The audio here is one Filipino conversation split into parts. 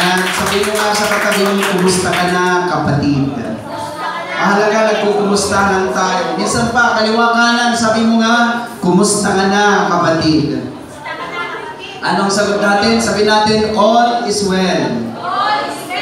At sabihin mo nga sa katabi mo, kumusta ka na, kapatid? Mahalaga, nagkukumustahan tayo. Minsan pa, kaliwa kanan, sabi mo nga, kumusta ka na, kapatid? Anong sagot natin? Sabi natin, all is well.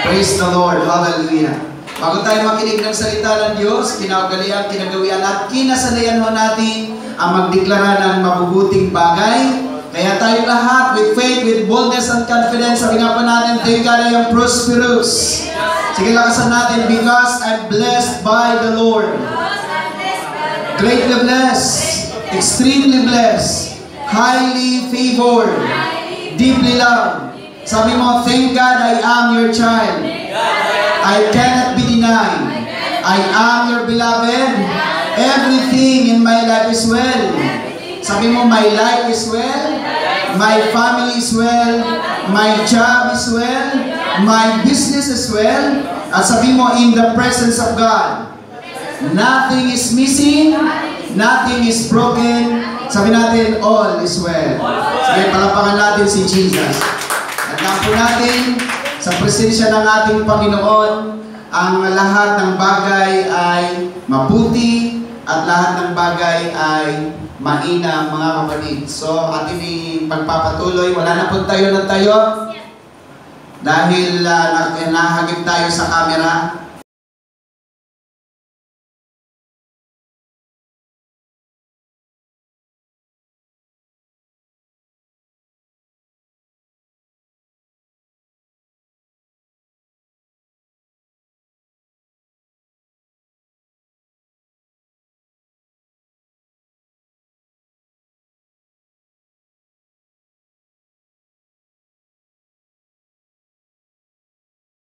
Praise the Lord. Hallelujah. Bago tayo makinig ng salita ng Diyos, kinagalian, kinagawian at kinasanayan mo natin ang magdeklara ng mabubuting bagay. Kaya tayo lahat, with faith, with boldness and confidence, sabi nga pa natin, thank God I am prosperous. Sige, lakasan natin, because I'm blessed by the Lord. Greatly blessed, extremely blessed, highly favored, deeply loved. Sabi mo, thank God I am your child. I cannot be denied. I am your beloved. Everything in my life is well. Sabi mo, my life is well. My family is well. My job is well. My business is well. At sabi mo, in the presence of God, nothing is missing. Nothing is broken. Sabi natin, all is well. Sige, palapakan natin si Jesus. At po natin, sa presensya ng ating Panginoon, ang lahat ng bagay ay mabuti at lahat ng bagay ay mainam, mga kapatid. So, atin pagpapatuloy. Wala na po tayo ng tayo dahil nahagip tayo sa camera.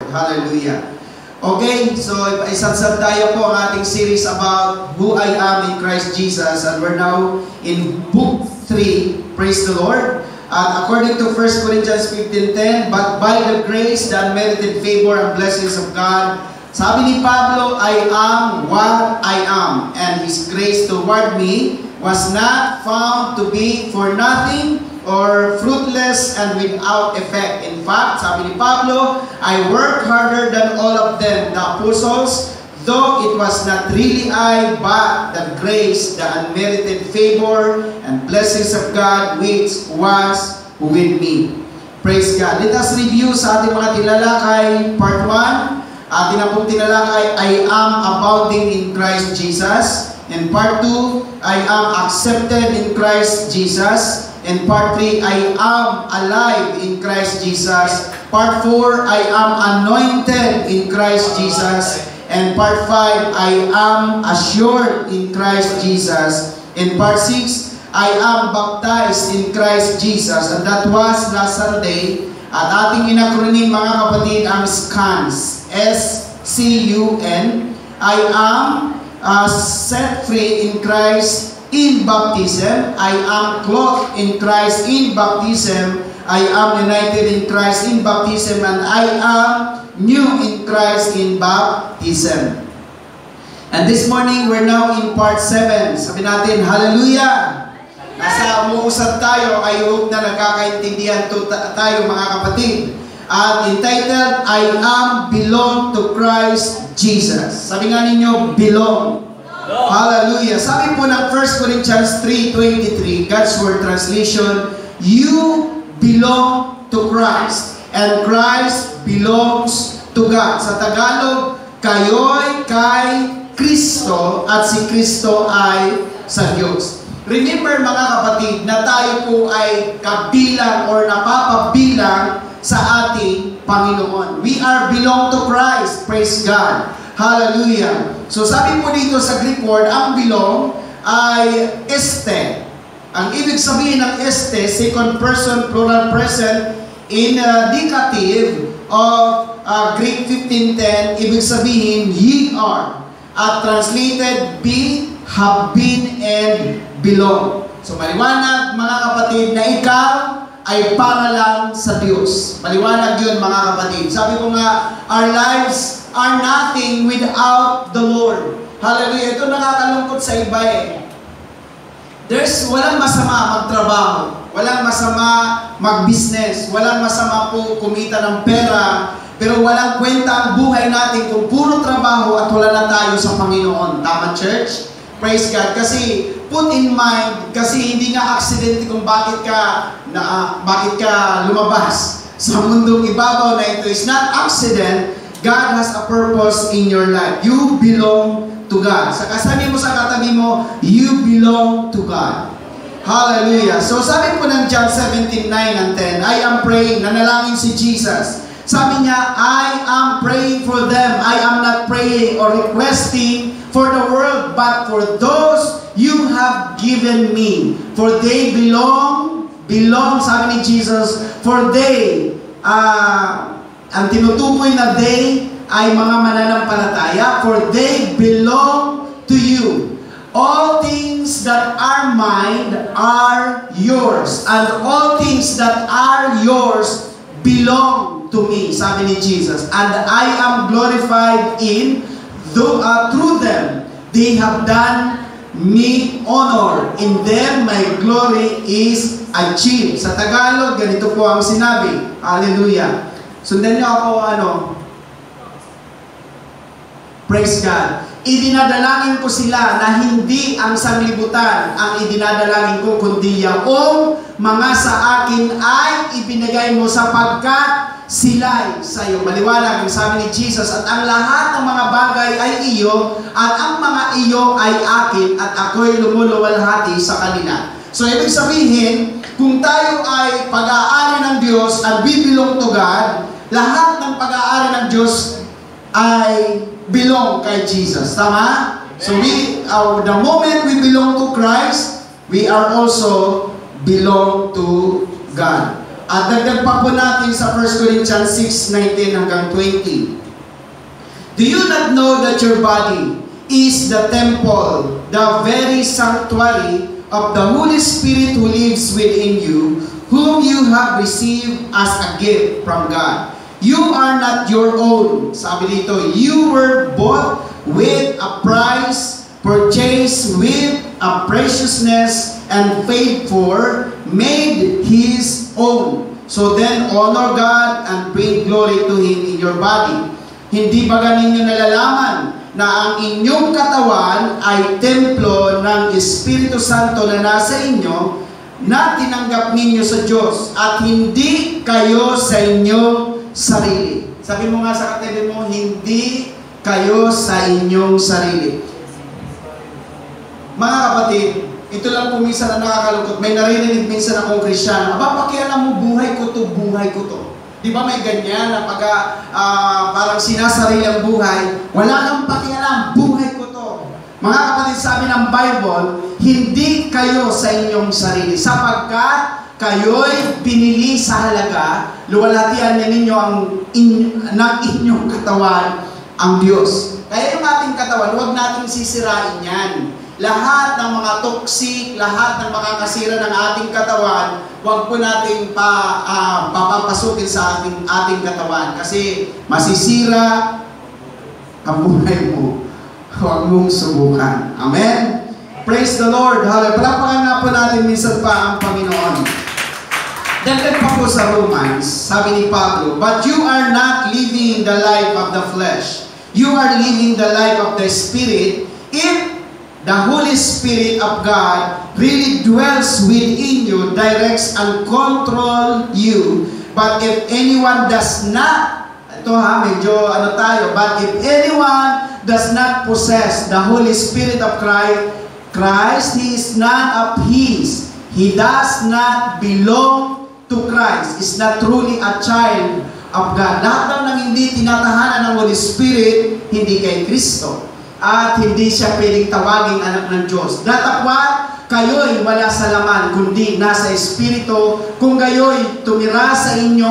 Hallelujah. Okay, so isansab tayo po ang ating series about who I am in Christ Jesus, and we're now in book 3, praise the Lord. According to 1 Corinthians 15:10, but by the grace, the unmerited favor and blessings of God, sabi ni Pablo, I am what I am, and His grace toward me was not found to be for nothing or fruitless and without effect. In fact, sabi ni Pablo, I work harder than all of them, the apostles, though it was not really I, but the grace, the unmerited favor and blessings of God which was with me. Praise God. Let us review sa ating mga tinalakay, part 1. Atin na pong tinalakay, I am abounding in Christ Jesus. And part 2, I am accepted in Christ Jesus. And part 3, I am alive in Christ Jesus. Part 4, I am anointed in Christ Jesus. And part 5, I am assured in Christ Jesus. And part 6, I am baptized in Christ Jesus. And that was last Sunday. At ating inacronym, mga kapatid, ang SCUN. S-C-U-N. I am set free in Christ in baptism. I am clothed in Christ in baptism. I am united in Christ in baptism. And I am new in Christ in baptism. And this morning, we're now in part 7. Sabi natin, hallelujah! Nasa umuusap tayo, I hope na nagkakaintindihan tayo, mga kapatid. At entitled, I am belong to Christ Jesus. Sabi nga ninyo, belong. Hallelujah. Sabi po ng 1 Corinthians 3:23, God's Word Translation, you belong to Christ, and Christ belongs to God. Sa Tagalog, kayo'y kay Kristo, at si Kristo ay sa Diyos. Remember, mga kapatid, na tayo po ay kabilang or napapabilang sa ating Panginoon. We are belong to Christ. Praise God. Hallelujah. So sabi po dito sa Greek word, ang belong ay este. Ang ibig sabihin ng este, second person plural present in indicative of Greek 15:10, ibig sabihin ye are. At translated be, have been, and belong. So maliwanag, mga kapatid, na ikaw ay para lang sa Diyos. Maliwanag yun, mga kapatid. Sabi ko nga, our lives are nothing without the Lord. Hallelujah. Ito nakakalungkot sa iba eh. Walang masama magtrabaho. Walang masama mag-business. Walang masama po kumita ng pera. Pero walang kwenta ang buhay natin kung puro trabaho at wala na tayo sa Panginoon. Tama, church? Praise God. Kasi put in mind, kasi hindi nga accident kung bakit ka lumabas sa mundong ibabaw na ito. It's not accident. God has a purpose in your life. You belong to God. Sabi mo sa katabi mo, you belong to God. Hallelujah. So sabi po ng John 17:9 and 10, I am praying, nanalangin si Jesus. Sabi niya, I am praying for them. I am not praying or requesting for the world, but for those you have given me. For they belong, sabi ni Jesus, for they, ang tinutukoy na they ay mga mananampalataya, for they belong to you. All things that are mine are yours, and all things that are yours belong to me, sabi ni Jesus. And I am glorified through them. They have done me honor. In them my glory is achieved. Sa Tagalog, ganito po ang sinabi. Hallelujah. Sundan niyo ako, praise God. Idinadalangin ko sila na hindi ang sanglibutan ang idinadalangin ko, kundi yaong mga sa akin ay ibinigay mo sapagkat sila'y sa iyo. Maliwanag ang sabi ni Jesus, at ang lahat ng mga bagay ay iyo, at ang mga iyo ay akin, at ako'y lumuluwalhati sa kanila. So, ibig sabihin, kung tayo ay pag-aari ng Diyos at we belong to God, lahat ng pag-aari ng Diyos ay belong kay Jesus. Tama? So, the moment we belong to Christ, we are also belong to God. At dagdag pa po natin sa 1 Corinthians 6:19 hanggang 20. Do you not know that your body is the temple, the very sanctuary of the Holy Spirit who lives within you, whom you have received as a gift from God? You are not your own. Sabi dito, you were bought with a price, purchased with a preciousness, and paid for, made His own. So then, honor God and bring glory to Him in your body. Hindi ba ninyo nalalaman na ang inyong katawan ay templo ng Espiritu Santo na nasa inyo, na tinanggap ninyo sa Diyos, at hindi kayo sa inyong sarili. Sabi mo nga sa katabi mo, hindi kayo sa inyong sarili. Mga kapatid, ito lang po minsan na nakakalungkot. May naririnig minsan akong Kristyano, pakialam mo, buhay ko to, buhay ko to. Di ba may ganyan na parang sinasarili ang buhay, wala kang pakialam, buhay ko to. Mga kapatid, sabi ng Bible, hindi kayo sa inyong sarili, sapagkat kayo'y pinili sa halaga, luwalhatian ninyo ng inyong katawan ang Diyos. Kaya yung ating katawan, huwag nating sisirain yan. Lahat ng mga toxic, lahat ng makakasira ng ating katawan, huwag po nating papapasukin sa ating katawan. Kasi masisira ang buhay mo. Huwag mong subukan. Amen? Praise the Lord. Hallelujah. Palapakan nga po natin minsan pa ang Panginoon. Dagdag pa po sa Romans, sabi ni Pablo, but you are not living the life of the flesh. You are living the life of the Spirit. If the Holy Spirit of God really dwells within you, directs and control you. But if anyone does not, medyo but if anyone does not possess the Holy Spirit of Christ, he is none of His. He does not belong to Christ, is not truly a child of God. Lahat ng hindi tinatahanan ng Holy Spirit, hindi kay Kristo. At hindi siya pwedeng tawaging anak ng Diyos. Datapwat, kayo'y wala sa laman, kundi nasa Espiritu. Kung kayo'y tumitira sa inyo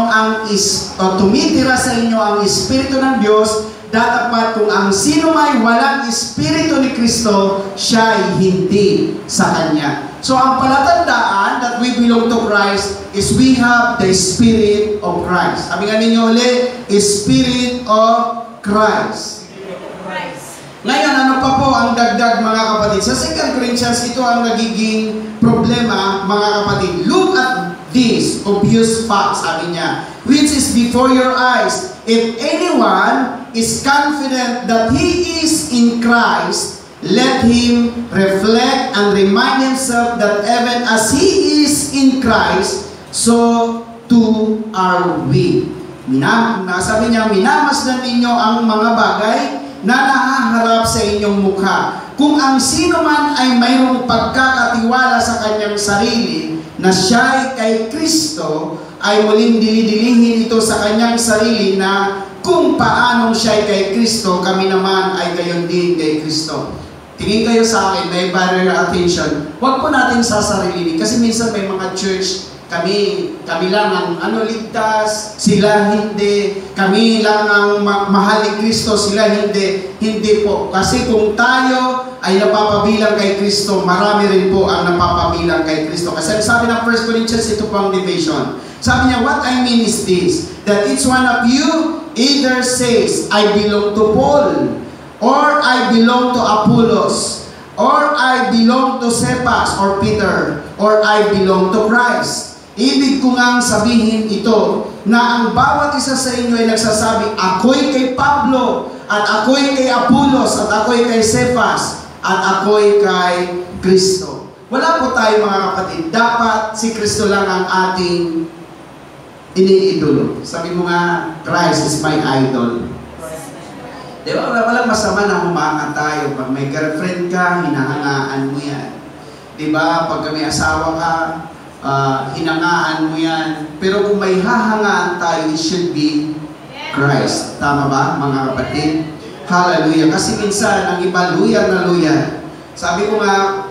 ang Espiritu ng Diyos, datapwat kung ang sino may walang Espiritu ni Kristo, siya'y hindi sa Kanya. So, ang palatandaan that we belong to Christ is we have the Spirit of Christ. Sabi nga ninyo ulit, Spirit of Christ. Ngayon, ano pa po ang dagdag mga kapatid? Sa 2 Corinthians, ito ang nagiging problema mga kapatid. Look at this obvious fact, sabi niya, which is before your eyes. If anyone is confident that he is in Christ, let him reflect and remind himself that even as he is in Christ, so too are we. Sabi niya, minamasdan ninyo ang mga bagay na nahaharap sa inyong mukha. Kung ang sino man ay mayroong pagkakatiwala sa kanyang sarili na siya kay Kristo, ay muling dilidilihin ito sa kanyang sarili na kung paanong siya kay Kristo, kami naman ay gayon din kay Kristo. Tingin kayo sa akin, may barrier attention. Huwag po natin sasarilinin kasi minsan may mga church, kami lang ang ligtas, sila hindi. Kami lang ang mahal ni Kristo, sila hindi. Hindi po. Kasi kung tayo ay napapabilang kay Kristo, marami rin po ang napapabilang kay Kristo. Kasi sabi ng 1 Corinthians, ito pang division. Sabi niya, what I mean is this, that each one of you either says, I belong to Paul, or I belong to Apollos, or I belong to Cephas or Peter, or I belong to Christ. Ibig ko ngang sabihin ito na ang bawat isa sa inyo ay nagsasabi, ako'y kay Pablo, at ako'y kay Apollos, at ako'y kay Cephas, at ako'y kay Kristo. Wala po tayo mga kapatid. Dapat si Kristo lang ang ating iniidolo. Sabi mo nga, Christ is my idol. Di ba? Walang masama na humanga tayo. Pag may girlfriend ka, hinahangaan mo yan. Di ba? Pag may asawa ka, hinangaan mo yan. Pero kung may hahangaan tayo, it should be Christ. Tama ba, mga kapatid? Hallelujah. Kasi minsan, ang iba, luya na luya. Sabi ko nga,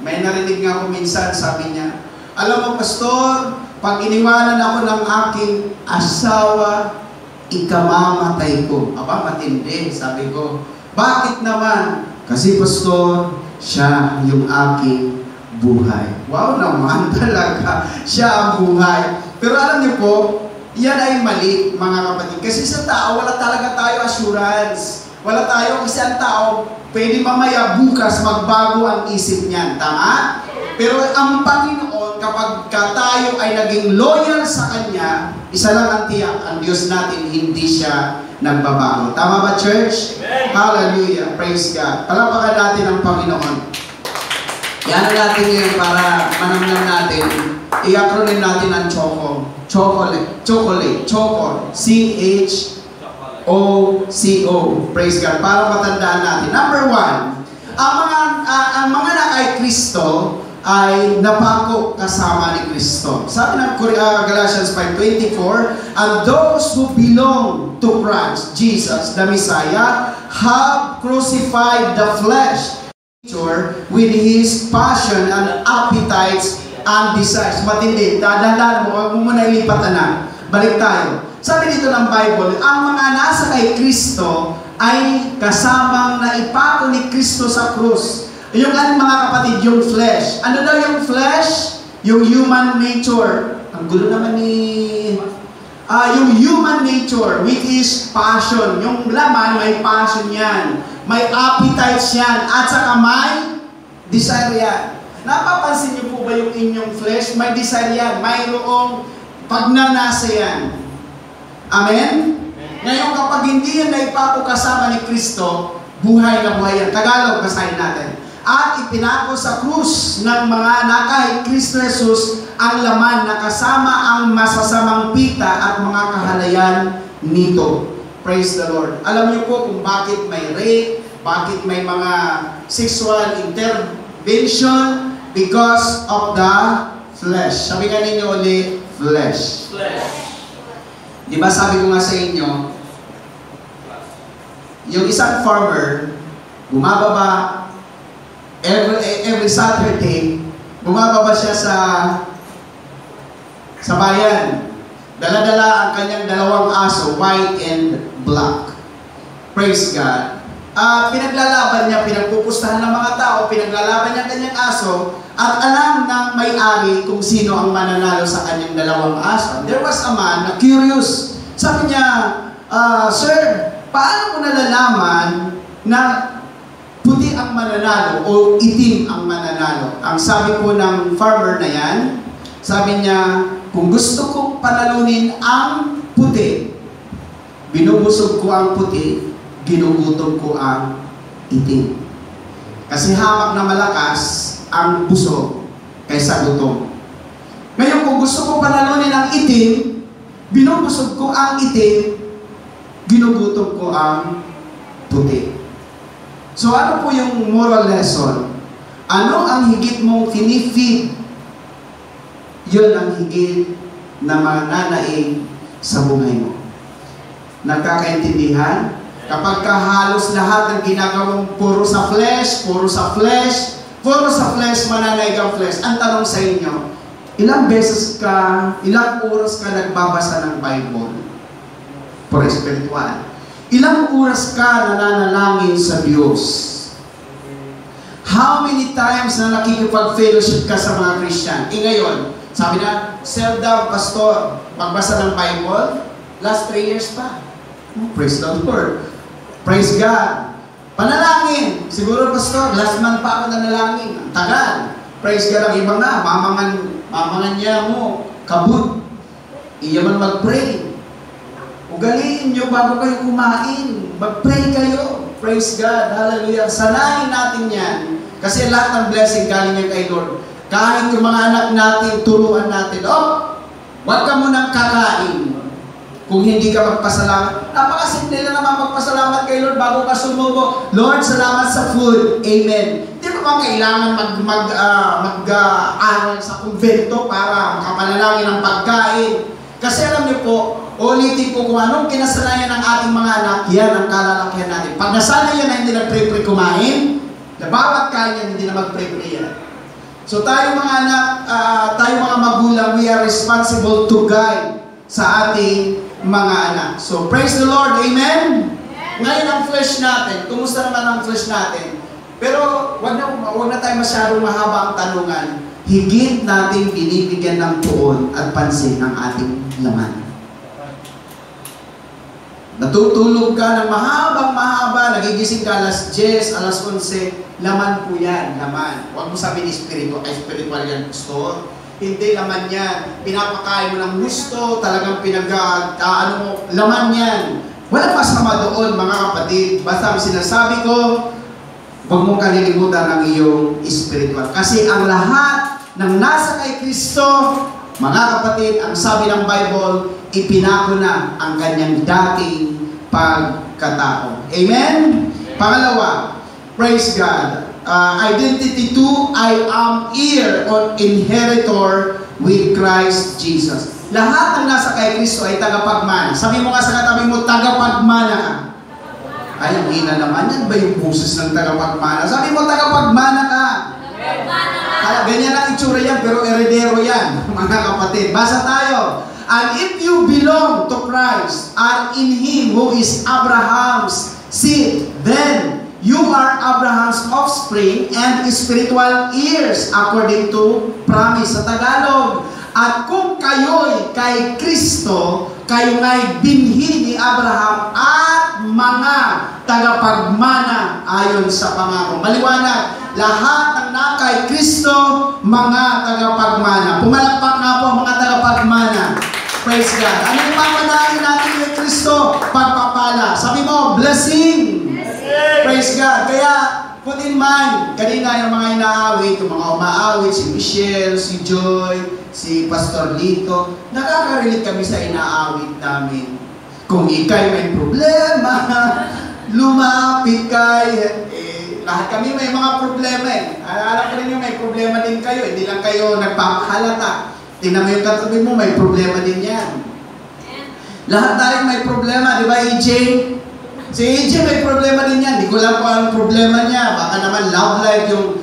may narinig nga ako minsan, sabi niya, alam mo, pastor, pag iniwanan ako ng aking asawa, ikamamatay ko. Aba, matindi, sabi ko. Bakit naman? Kasi pastor, siya yung aking buhay. Wow naman talaga. Siya ang buhay. Pero alam niyo po, yan ay mali, mga kapatid. Kasi sa tao, wala talaga tayo assurance. Wala tayo, kasi ang tao, pwede mamaya bukas magbago ang isip niyan. Tama? Pero ang Panginoon, kapag tayo ay naging loyal sa Kanya, isa lang ang tiyak, ang Diyos natin, hindi siya nagbabago. Tama ba, church? Amen. Hallelujah. Praise God. Palapakan natin ang Panginoon. Yan natin ngayon para manamnam natin. I-acronym natin ang choco. Chocolate. C-H-O-C-O. Praise God. Para matandaan natin. Number 1, ang mga na kay Kristo ay napako kasama ni Kristo. Sabi ng Galatians 5:24, and those who belong to Christ, Jesus, the Messiah, have crucified the flesh with his passion and appetites and desires. Matindi, dahan-dahan mo, huwag mo muna ilipatan na. Balik tayo. Sabi dito ng Bible, ang mga nasa kay Kristo ay kasamang naipako ni Kristo sa krus. Yung mga kapatid, yung flesh. Ano daw yung flesh? Yung human nature. Ang gulo naman ni... yung human nature, which is passion. Yung laman, may passion yan. May appetites yan. At saka may desire yan. Napapansin niyo po ba yung inyong flesh? May desire yan. Mayroong pagnanasa yan. Amen? Ngayon, kapag hindi yan naipako kasama ni Kristo, buhay na buhay yan. Tagalog, basahin natin. At ipinako sa krus ng mga nakay Kristo Jesus ang laman na kasama ang masasamang pita at mga kahalayan nito. Praise the Lord. Alam niyo po kung bakit may rape, bakit may mga sexual intervention? Because of the flesh. Sabi nga ninyo ulit, flesh. Di ba sabi ko nga sa inyo, yung isang farmer, bumababa, every Saturday, bumababa siya sa bayan. Dala-dala ang kanyang dalawang aso, white and black. Praise God. Pinaglalaban niya, pinagpupustahan ng mga tao, pinaglalaban niya ang kanyang aso, at alam ng may-ari kung sino ang mananalo sa kanyang dalawang aso. There was a man na curious. Sabi niya, Sir, paano ko nalalaman na puti ang mananalo o itim ang mananalo. Ang sabi po ng farmer na yan, sabi niya, kung gusto kong panalunin ang puti, binubusog ko ang puti, ginugutom ko ang itim. Kasi hamak na malakas ang busog kaysa gutom. Ngayon, kung gusto ko panalunin ang itim, binubusog ko ang itim, ginugutom ko ang puti. So ano po yung moral lesson? Ano ang higit mong tinifeed? Yun ang higit na mananaig sa buhay mo. Nagkakaintindihan? Kapag halos lahat ng ginagawang puro sa flesh, mananaig ang flesh. Ang tanong sa inyo, ilang oras ka nagbabasa ng Bible? For spiritual. Ilang oras ka nananalangin sa Diyos? How many times na nakikipag-fellowship ka sa mga Christian? Ngayon, sabi na, sell down, pastor, magbasa ng Bible, last 3 years pa. Praise the Lord. Praise God. Panalangin. Siguro, pastor, last month pa ako nanalangin. Ang tagal. Praise God. Ang iba nga, mamangan niya mo, kabut. Iya man mag-pray. Ugaliin nyo bago kayo kumain. Mag-pray kayo. Praise God. Hallelujah. Sanayin natin yan. Kasi lahat ng blessing galing yan kay Lord. Kahit yung mga anak natin, turuan natin. Huwag ka munang kakain. Kung hindi ka magpasalamat. Napakasimple na naman magpasalamat kay Lord bago ka sumubo. Lord, salamat sa food. Amen. Hindi mo ba kailangan mag-aral sa kumbento para makapanalangin ng pagkain? Kasi alam niyo po, ulitin ko kung anong kinasanayan ng ating mga anak, yan ang kalalakihan natin. Pag nasanay yan na hindi nag-pray-pray kumain, na bawat kain yan, hindi na mag-pray-pray yan. So tayo mga anak, tayo mga magulang, we are responsible to guide sa ating mga anak. So praise the Lord, amen? Ngayon ang flesh natin, kumusta naman ang flesh natin? Pero wag na tayo masyadong mahaba ang tanungan. Higit natin binibigyan ng tuon at pansin ang ating laman. Natutulog ka ng mahaba, nagigising ka alas 10, alas 11, laman po yan, laman. Huwag mo sabihin spiritual yan, pastor. Hindi, laman yan. Pinapakain mo ng gusto, talagang laman yan. Wala masama doon, mga kapatid. Basta ang sinasabi ko, huwag mong kalilimutan ang iyong spiritual. Kasi ang lahat ng nasa kay Kristo, mga kapatid, ang sabi ng Bible, ipinako na ang kanyang dating pagkatao. Amen? Pangalawa, praise God. Identity 2, I am heir or inheritor with Christ Jesus. Lahat ng nasa kay Kristo ay tagapagmana. Sabi mo nga sa katabi mo, tagapagmana ka. Ay, ang hina naman yan ba yung boses ng tagapagmana? Sabi mo, tagapagmana ka. Ganyan ang itsura yan, pero eredero yan, mga kapatid. Basa tayo. And if you belong to Christ, and in Him who is Abraham's seed, then you are Abraham's offspring and spiritual heirs according to promise sa Tagalog. At kung kayo'y kay Kristo, kayo nga'y binhi ni Abraham at mga tagapagmana ayon sa pangako. Maliwanag, lahat ng nakay Kristo, mga tagapagmana. Pumalakpak nga po mga tagapagmana. Praise God. Ano yung mamanahin natin kay Kristo? Pagpapala. Sabi mo, blessing. Praise God. Kaya, put in mind, kanina yung mga inaawit, yung mga umaawit, si Michelle, si Joy, si Pastor Lito, nakaka-relate kami sa inaawit namin. Kung ikay may problema, lumapit kay, lahat kami may mga problema eh. Alam ko rin yung may problema din kayo, hindi lang kayo nagpapahalata. Tingnan mo yung katabi mo, may problema din yan. Lahat tayong may problema, di ba EJ? Si EJ may problema din yan. Di ko lang kung anong problema niya. Baka naman love life yung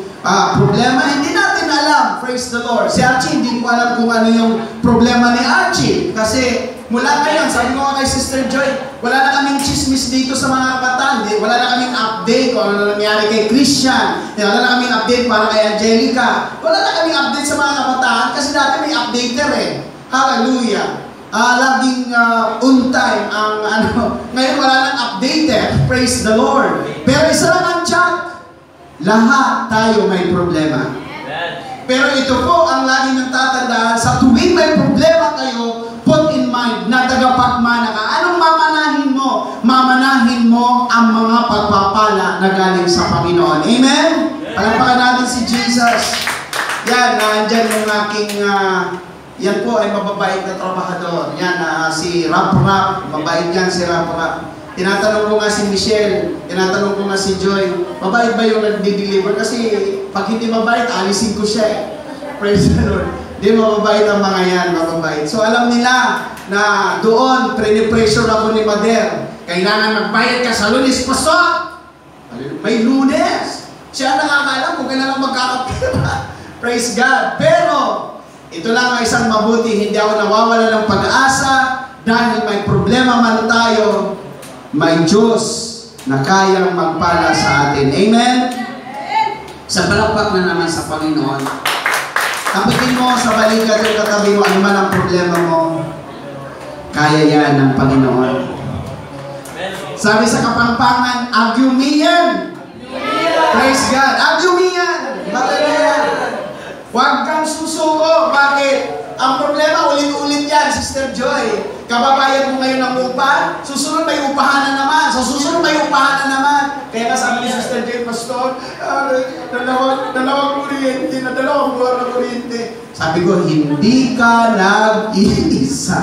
problema. Hindi natin alam. Praise the Lord. Si Archie, hindi ko alam kung ano yung problema ni Archie. Kasi mula ngayon, sabi ko kay Sister Joy, wala na kaming chismis dito sa mga kabataan. Wala na kaming update kung ano nangyari kay Christian. Wala na kaming update para kay Angelica. Wala na kaming update sa mga kabataan kasi dati may updater eh. Hallelujah. Laging on time ang ngayon wala nang updated. Praise the Lord. Pero isa lang ang chat. Lahat tayo may problema. Pero ito po ang lagi niyong tatandaan, sa tuwing may problema kayo, put in mind na tagapagmana ka. Anong mamanahin mo? Mamanahin mo ang mga pagpapala na galing sa Panginoon. Amen? Palapakan natin si Jesus. Yan, nandyan yung aking, yan po ay mababait na trabahador. Yan, si Rap, mabait yan si Rap. Tinatanong ko nga si Michelle, tinatanong ko nga si Joy, mabait ba yung nag-deliver? Kasi pag hindi mabait, alisin ko siya eh. Praise the Lord. Di mababait ang mga yan, mababait. So alam nila na doon, pre-pressure ako ni Mother. Kailangan magbayad ka sa Lunes, Pastor! May Lunes! Siya nakakaalam kung kailangan magkakapira. Praise God. Pero, ito lang ang isang mabuti, hindi ako nawawala ng pag-asa dahil may problema man tayo, may Diyos na kayang magpala sa atin. Amen? Sa palakpak na naman sa Panginoon. Kapitin mo sa balikat at katabi mo, ano man ang problema mo, kaya yan ng Panginoon. Sabi sa Kapampangan, agyumiyan. Praise God. Agyumiyan. Hallelujah. Huwag kang susuko. Bakit? Ang problema, ulit-ulit yan, Sister Joy. Kababayad mo ngayon ng upa, susunod may upahan na naman. So susunod may upahan na naman. Kaya sabi ni Sister Joy, Pastor, dalawang kuryente, dalawang buwan na kuryente. Sabi ko, hindi ka nag-iisa.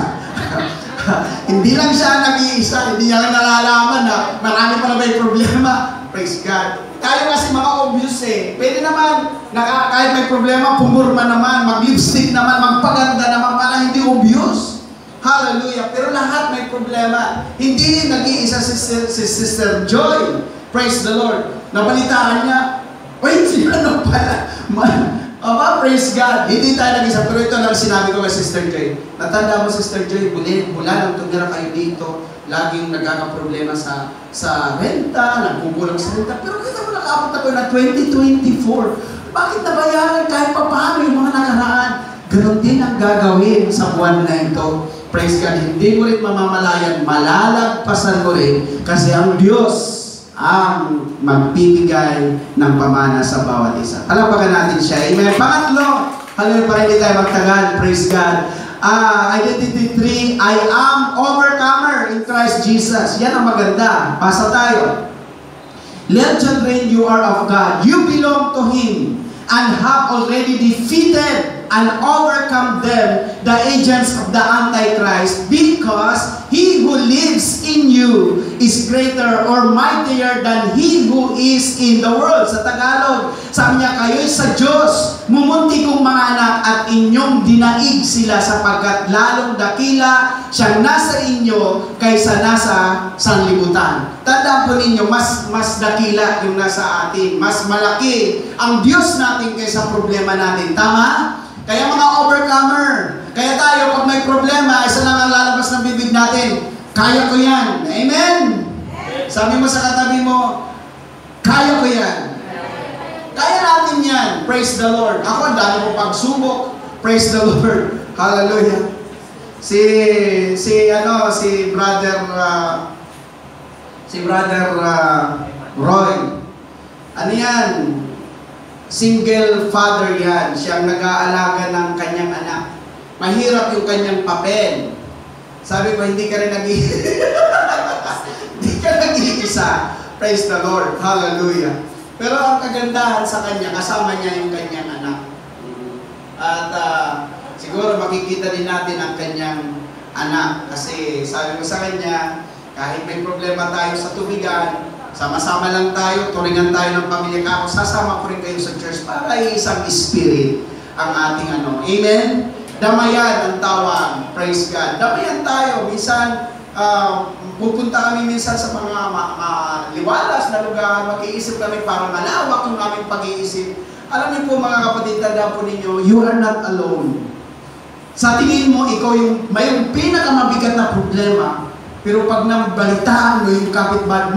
Hindi lang siya nag-iisa, hindi niya lang nalalaman na marami pa na may problema. Praise God. Tayo kasi mga obvious eh. Pwede naman, kahit may problema, pumurma naman, mag-lipstick naman, magpaganda naman para hindi obvious. Hallelujah. Pero lahat may problema. Hindi nag-iisa si Sister Joy. Praise the Lord. Nabalitaan niya, wait, ano pala? Praise God. Hindi tayo nag-isa. Pero ito lang sinabi ko kay Sister Joy. Natanda mo, Sister Joy, mula nang tumira kayo dito, laging nagkakaproblema sa renta, nagkukulang sa renta. Pero kita mo nakaabot ako na 2024. Bakit nabayaran kahit pa paano yung mga nakaraan? Ganon din ang gagawin sa buwan na ito. Praise God. Hindi mo rin mamamalayan, malalagpasan mo rin kasi ang Diyos ang magbibigay ng pamana sa bawat isa. Palapakan natin siya. Amen. Pangatlo, hallelujah, para hindi tayo magtagal. Praise God. Identity 3, I am overcomer in Christ Jesus. Yan ang maganda. Basa tayo. Let children, you are of God. You belong to Him and have already defeated and overcome them, the agents of the Antichrist, because he who lives in you is greater or mightier than he who is in the world. Sa Tagalog, sabi niya, kayo'y sa Diyos, mumunti kong mga anak at inyong dinaig sila sapagkat lalong dakila siyang nasa inyo kaysa nasa sanlibutan. Tandaan po ninyo, mas dakila yung nasa atin. Mas malaki ang Diyos natin kaysa problema natin. Tama? Kaya mga overcomer, kaya tayo pag may problema, isa lang ang lalabas ng bibig natin, kaya ko yan. Amen? Sabi mo sa katabi mo, kaya ko yan. Kaya natin yan. Praise the Lord. Ako, ang dami ko pagsubok. Praise the Lord. Hallelujah. Si brother Roy. Ano yan? Single father yan. Siyang nag-aalaga ng kanyang anak. Mahirap yung kanyang papel. Sabi ko, hindi ka rin hindi ka nag-iisa. Praise the Lord. Hallelujah. Pero ang kagandahan sa kanya, kasama niya yung kanyang anak. At siguro makikita din natin ang kanyang anak. Kasi sabi ko sa kanya, kahit may problema tayo sa tubigan, sama-sama lang tayo, turingan tayo ng pamilya ka. Ako, sasama ko rin kayo sa church para isang spirit ang ating ano. Amen? Damayan ang tawag. Praise God. Damayan tayo. Minsan, pupunta kami minsan sa mga liwalas na lugar. Mag-iisip kami para malawak yung aming pag-iisip. Alam niyo po mga kapatid, tandaan po ninyo, you are not alone. Sa tingin mo, ikaw yung may pinakamabigat na problema. Pero pag nabalitaan mo yung kapitbahay,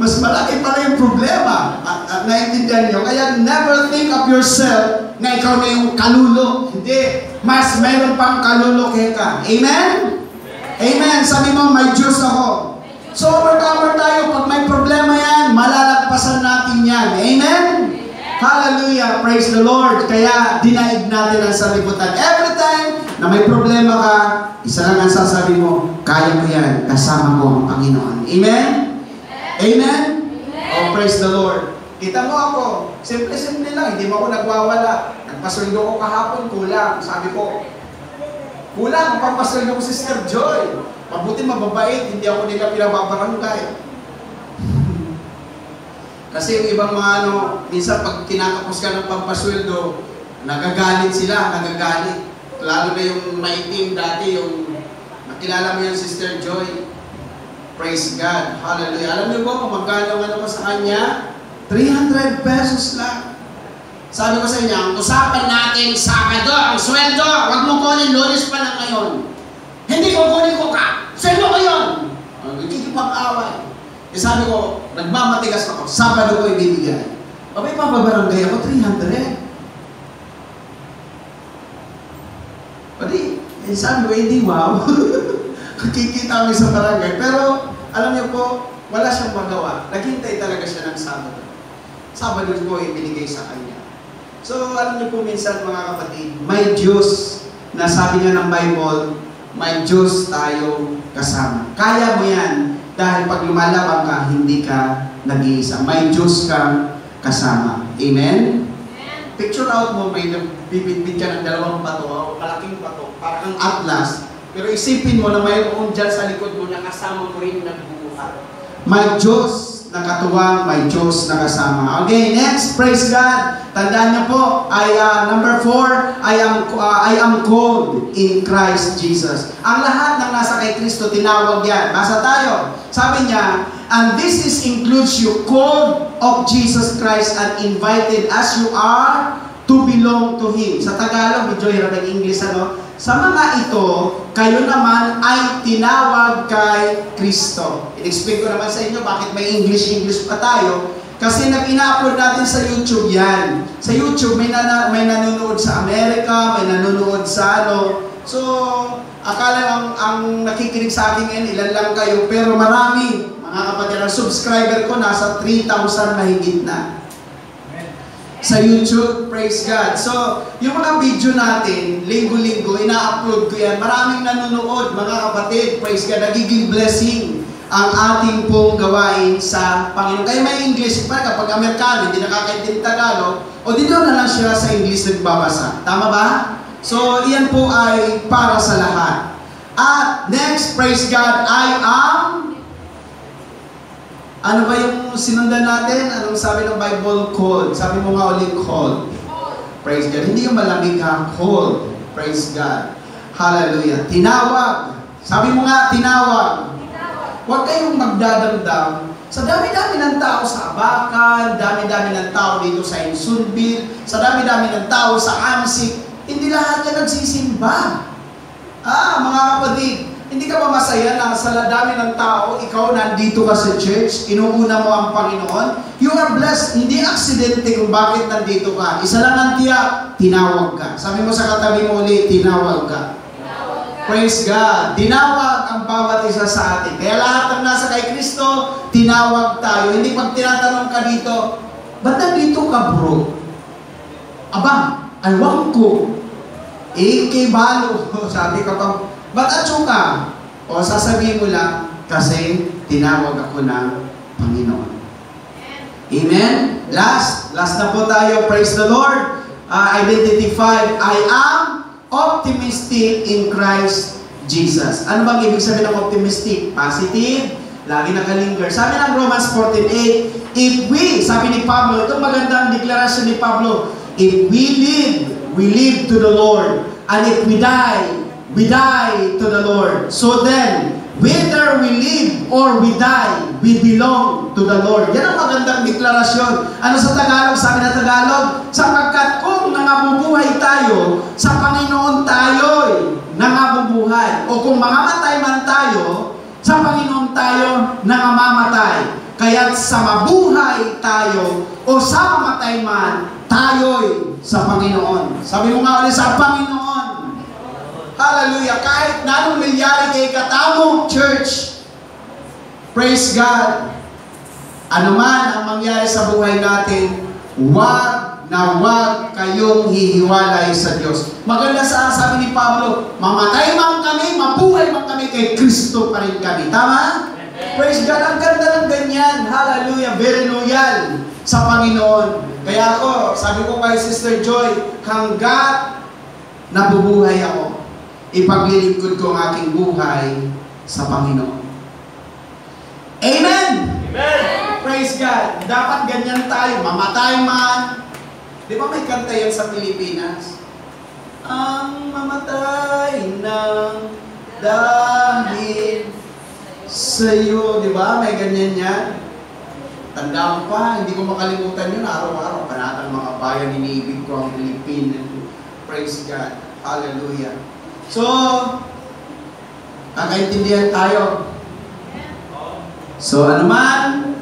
mas malaki pala yung problema. At naintindihan nyo. Kaya never think of yourself na ikaw na yung kalulo. Hindi. Mas mayroon pang kalulo kaya ka. Amen? Amen. Sabi mo, may Diyos ako. So, overcomer tayo. Pag may problema yan, malalagpasan natin yan. Amen? Hallelujah. Praise the Lord. Kaya, dinaig natin ang salibutan. Every time na may problema ka, isa lang ang sasabi mo, kaya mo yan, kasama mo ang Panginoon. Amen? Amen? Oh, praise the Lord. Kita mo ako, simple-simple lang, hindi mo ako nagwawala. Nagpasweldo ko kahapon, kulang. Sabi ko, kulang, papasweldo ko si Sister Joy. Mabuti mababait, hindi ako nila pinababarangay. Kasi yung ibang mga minsan pag kinakapos ka ng pampasweldo, nagagalit sila, nagagalit. Lalo na yung maitim dati, yung nakilala mo yung Sister Joy. Praise God. Hallelujah. Alam niyo ba kung magkano ko sa kanya? 300 pesos lang. Sabi ko sa inyo, ang usapan natin Sabado, ang sweldo, huwag mo kunin, Lunes pa lang ngayon. Hindi ko kunin ko ka. Sweldo ko yun. Hindi pag-away. Sabi ko, nagmamatigas ako, Sabado ko ibibigay. Abay, papabarangay ako, 300. Pati, sabi ko, hindi wow. Kikita kami sa barangay. Pero, alam niyo po, wala siyang magawa. Naghintay talaga siya ng Sabado. Sabado ko ibinigay sa kanya. So, alam niyo po minsan mga kapatid, may Diyos na sabi nga ng Bible, may Diyos tayo kasama. Kaya mo yan dahil pag lumalaban ka, hindi ka nag-iisa. May Diyos kang kasama. Amen? Picture out mo, may bibitbit ka ng dalawang bato, o malaking bato, parang atlas. Pero isipin mo na mayroon dyan sa likod mo na kasama mo rin nagbubuhat. May Diyos na katuwang, may Diyos na kasama. Okay, next, praise God. Tandaan niyo po, number 4, I am called in Christ Jesus. Ang lahat ng nasa kay Kristo, tinawag yan. Basa tayo. Sabi niya, and this includes you, called of Jesus Christ and invited as you are to belong to Him. Sa Tagalog, medyo hirap ng English, Sa mga ito, kayo naman ay tinawag kay Kristo. In-explain ko naman sa inyo bakit may English pa tayo. Kasi nag-ina-upload natin sa YouTube yan. Sa YouTube, may nanonood sa Amerika, may nanonood sa So, akala ang nakikinig sa akin ngayon, ilan lang kayo. Pero marami, mga kapatid, ang subscriber ko nasa 3,000 mahigit na. Sa YouTube, praise God. So, yung mga video natin, linggo-linggo, ina-upload ko yan. Maraming nanonood, mga kapatid, praise God, nagiging blessing ang ating pong gawain sa Panginoon. Kaya may English pa, kapag Amerikano, hindi nakakaintindi Tagalog, o dito na lang siya sa English nagbabasa. Tama ba? So, iyan po ay para sa lahat. At next, praise God, I am... Ano ba yung sinundan natin? Anong sabi ng Bible? Called. Sabi mo nga ulit, called. Praise God. Hindi yung malamig ha, called. Praise God. Hallelujah. Tinawag. Sabi mo nga, tinawag. Huwag kayong magdadamdam. Sa dami-dami ng tao sa Abacan, dami-dami ng tao dito sa Insunbil, sa dami-dami ng tao sa Amsik, hindi lahat yan nagsisimba. Mga kapatid, hindi ka ba masaya na sa dami ng tao, ikaw nandito ka sa church, inuuna mo ang Panginoon? You are blessed. Hindi aksidente kung bakit nandito ka. Isa lang ang tiyak, tinawag ka. Sabi mo sa katabi mo ulit, tinawag ka. Praise God. Tinawag ang bawat isa sa atin. Kaya lahat ng nasa kay Kristo, tinawag tayo. Hindi pag tinatanong ka dito, ba't nandito ka bro? Aba, aywan ko. Kay balo. Sabi ka pa, ba't atso ka? O sasabihin mo lang, kasi tinawag ako ng Panginoon. Amen? Last na po tayo. Praise the Lord. Identity 5, I am optimistic in Christ Jesus. Ano bang ibig sabihin ng optimistic? Positive, lagi nakalinger. Sabi ng Romans 14:8, if we, sabi ni Pablo, itong magandang deklarasyon ni Pablo, if we live to the Lord, and if we die to the Lord. So then, whether we live or we die, we belong to the Lord. Yan ang magandang deklarasyon. Ano sa Tagalog? Sabi na Tagalog, sapagkat kung nangabubuhay tayo, sa Panginoon tayo'y nangabubuhay. O kung mamamatay man tayo, sa Panginoon tayo nangamamatay. Kaya't sa mabuhay tayo, o sa mamatay man, tayo'y sa Panginoon. Sabi mo nga ulit, sa Panginoon. Hallelujah. Kahit na anong nangyari kay katamo, church, Praise God. Ano man ang mangyari sa buhay natin, wag kayong hihiwalay sa Diyos. Maganda sabi ni Pablo, mamatay man kami, mabuhay man kami, kay Kristo pa rin kami. Tama? Praise God. Ang ganda ng ganyan. Hallelujah. Very loyal sa Panginoon. Kaya ako, sabi ko kay Sister Joy, hanggat nabubuhay ako, ipaglilingkod ko ang aking buhay sa Panginoon. Amen! Amen! Praise God. Dapat ganyan tayo. Mamatay man. Di ba may kanta yan sa Pilipinas? Ang mamatay ng dahil sa'yo. Di ba? May ganyan yan. Tandaan pa, hindi ko makalimutan yun. Araw-araw, panatang mga bayan, iniibig ko ang Pilipinas. Praise God. Hallelujah. So, kakaintindihan tayo. So, ano man,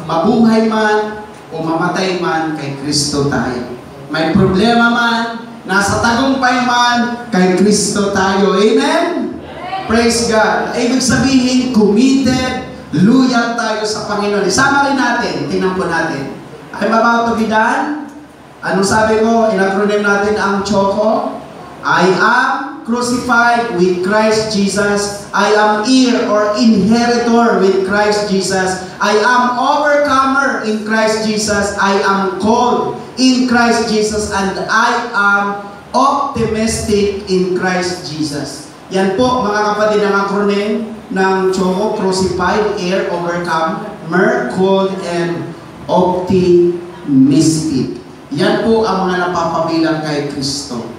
mabuhay man, o mamatay man, kay Kristo tayo. May problema man, nasa tagumpay man, kay Kristo tayo. Amen? Praise God. Ibig sabihin, committed, loyal tayo sa Panginoon. Isama rin natin, tingnan po natin. I'm about to be done. Anong sabi ko? In-acronym natin ang CHOCO. I am crucified with Christ Jesus. I am heir or inheritor with Christ Jesus. I am overcomer in Christ Jesus. I am called in Christ Jesus. And I am optimistic in Christ Jesus. Yan po mga kapatid ang acronym ng CHOCO, crucified, heir, overcomer, called, and optimistic. Yan po ang mga napapabilang kay Kristo.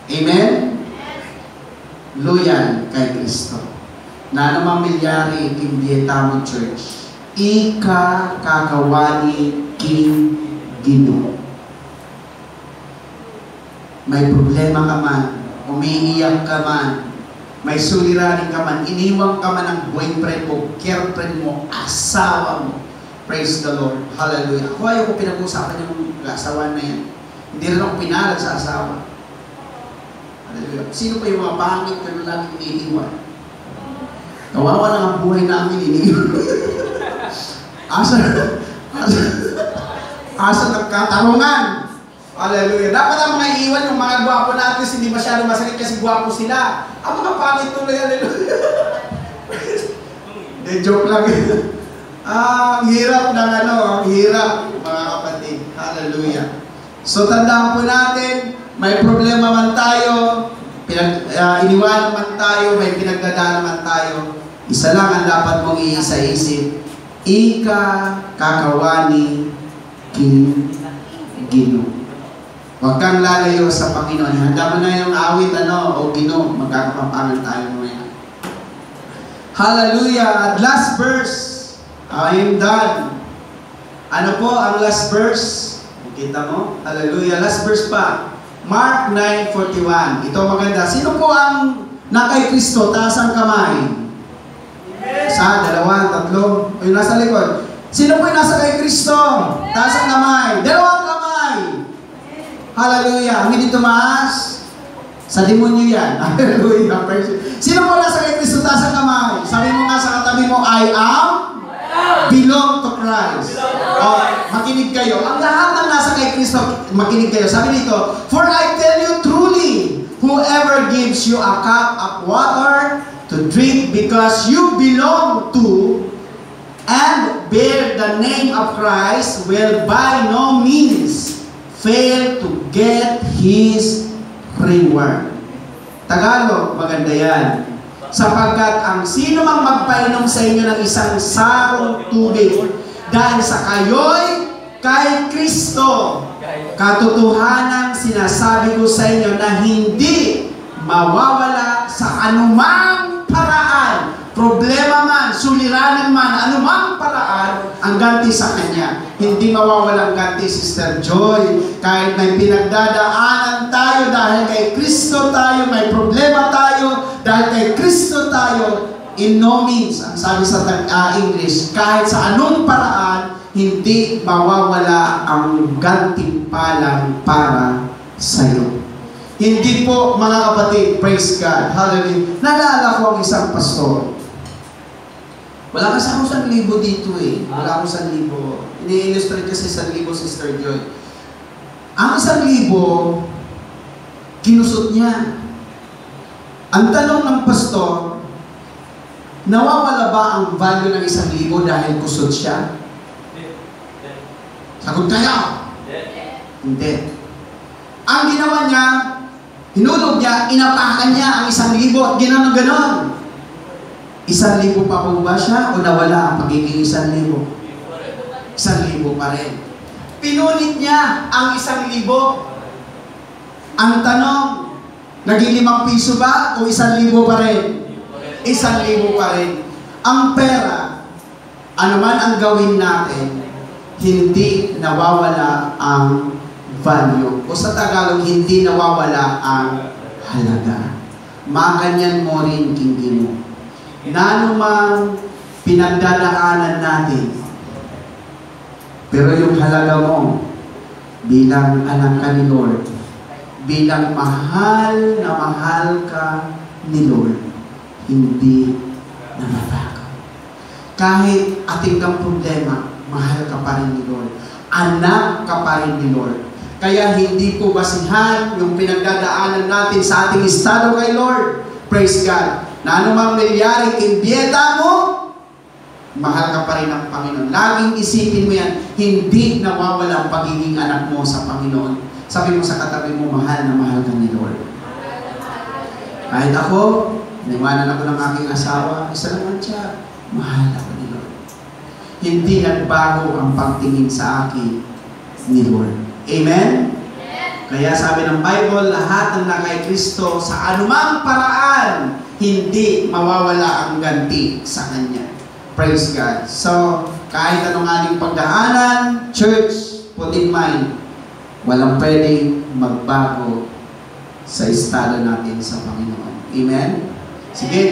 Amen? Loyal kay Kristo. Na namang milyari in Vietnam Church. Ika kakawani king Ginoo. May problema ka man, umiiyak ka man, may suliranin ka man, iniwang ka man ng boyfriend mo, girlfriend mo, asawa mo. Praise the Lord. Hallelujah. Ako ayaw ko pinag-usapan yung asawa na yan. Hindi rin ako pinalag sa asawa. Hallelujah. Sino pa yung mga pangit ka na laging iniiwan? Kawawa na ang buhay namin, iniiwan. Asa nagkatarungan. Hallelujah. Dapat ang mga iiwan, yung mga gwapo natin, hindi masyado masakit kasi gwapo sila. Ang mga pangit tuloy, hallelujah. De joke lang. Ang hirap ng ang hirap, mga kapatid. Hallelujah. So, tandaan po natin, may problema man tayo, iniwanan man tayo, may pinagdadaan man tayo, isa lang ang dapat mong iisa-isip, ika kakawani king Ginoo. Huwag kang lalayo sa Panginoon. Handa mo na yung awit, o Ginoo, magkakapapangan tayo ngayon. Hallelujah! At last verse, I am done. Ano po ang last verse? Kita mo? Hallelujah. Last verse pa. Mark 9:41. Ito maganda. Sino po ang nakay Kristo? Taas ang kamay. Isa, dalawa, tatlo. O yung nasa likod. Sino po yung nasa kay Kristo? Taas ang kamay. Dalawang kamay. Hallelujah. Ang hindi tumaas, sa demonyo yan. Hallelujah. Sino po nasa kay Kristo? Taas ang kamay. Sabi mo nga sa katabi mo, I am belong to Christ. Makinig kayo. Ang lahat ng nasa kay Kristo, makinig kayo. Sabi dito, for I tell you truly, whoever gives you a cup of water to drink because you belong to and bear the name of Christ will by no means fail to get His reward. Tagalog, maganda yan. Sapagkat ang sino mang magpainom sa inyo ng isang sarong tubig dahil sa kayo'y kay Kristo, katotohanan sinasabi ko sa inyo na hindi mawawala sa anumang paraan, problema man, suliranin man, anumang paraan, ang ganti sa Kanya. Hindi mawawala ang ganti, Sister Joy. Kahit may pinagdadaanan tayo dahil kay Kristo tayo, may problema tayo, dahil kay Kristo tayo, in no means, ang sabi sa English, kahit sa anong paraan, hindi mawawala ang gantimpalang para sa iyo. Hindi po, mga kapatid, praise God, hallelujah. Naalala ko ang isang pastor. Wala kasi akong 1,000 dito eh. Wala akong 1,000. Ini-illustrate kasi 1,000, Sister Joy. Ang 1,000, kinusot niya. Ang tanong ng pastor, nawawala ba ang value ng 1,000 dahil kusot siya? Sagot kayo. Hindi. Ang ginawa niya, hinulog niya, inapakan niya ang 1,000 at gano'n. 1,000 pa po ba siya o nawala ang pagiging 1,000? 1,000 pa rin. Pinunit niya ang 1,000. Ang tanong, naging 5 piso ba o 1,000 pa rin? 1,000 pa rin. Ang pera, ano man ang gawin natin, hindi nawawala ang value. O sa Tagalog, hindi nawawala ang halaga. Makanyan mo rin kindi mo. Na anumang pinagdadaanan natin, pero yung halaga mo bilang anak ka ni Lord, bilang mahal na mahal ka ni Lord, hindi nababago. Kahit ating kang problema, mahal ka pa rin ni Lord. Anak ka pa rin ni Lord. Kaya hindi po basihan yung pinagdadaanan natin sa ating estado kay Lord. Praise God. Na anumang nangyari in biyeta mo, mahal ka pa rin ng Panginoon. Laging isipin mo yan, hindi nawawala ang pagiging anak mo sa Panginoon. Sabi mo sa katabi mo, mahal na mahal ka ni Lord. Kahit ako, niwanan ako ng aking asawa, isa naman siya, mahal ako ni Lord. Hindi nagbago ang pagtingin sa akin ni Lord. Amen? Kaya sabi ng Bible, lahat ng nakay Kristo sa anumang paraan, hindi mawawala ang ganti sa Kanya. Praise God. So, kahit anong ating pagdaanan, church, put in mind, walang pwedeng magbago sa estado natin sa Panginoon. Amen? Sige,